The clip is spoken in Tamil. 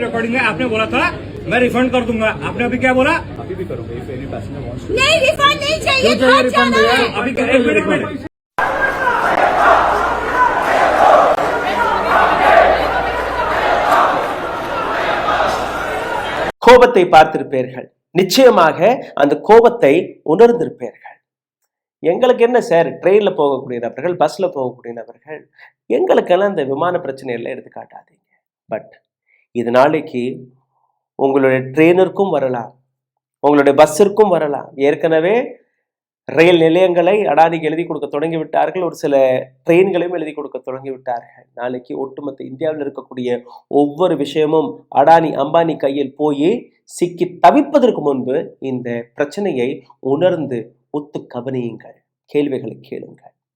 रिकॉर्डिंग है, आपने बोला था मैं रिफंड कर दूंगा, आपने अभी क्या बोला? अभी भी करूंगा। इफ एनी पैसेंजर वांट्स नहीं, रिफंड नहीं चाहिए, रिफंड अभी एक मिनट। கோபத்தை பார்த்திருப்பீர்கள், நிச்சயமாக அந்த கோபத்தை உணர்ந்திருப்பீர்கள். எங்களுக்கு என்ன சார், ட்ரெயின்ல போகக்கூடிய நபர்கள், பஸ்ல போகக்கூடிய நபர்கள், எங்களுக்கெல்லாம் இந்த விமான பிரச்சனை எல்லாம் எடுத்து காட்டாதீங்க. பட் இது நாளைக்கு உங்களுடைய ட்ரெயினிற்கும் வரலாம், உங்களுடைய பஸ்ஸிற்கும் வரலாம். ஏற்கனவே ரயில் நிலையங்களை அடானிக்கு எழுதி கொடுக்க தொடங்கி விட்டார்கள், ஒரு சில ட்ரெயின்களையும் எழுதி கொடுக்க தொடங்கி விட்டார்கள். நாளைக்கு ஒட்டுமொத்த இந்தியாவில் இருக்கக்கூடிய ஒவ்வொரு விஷயமும் அடானி அம்பானி கையில் போய் சிக்கி தவிப்பதற்கு முன்பு இந்த பிரச்சனையை உணர்ந்து ஒத்து கவனியுங்கள், கேள்விகளை கேளுங்கள்.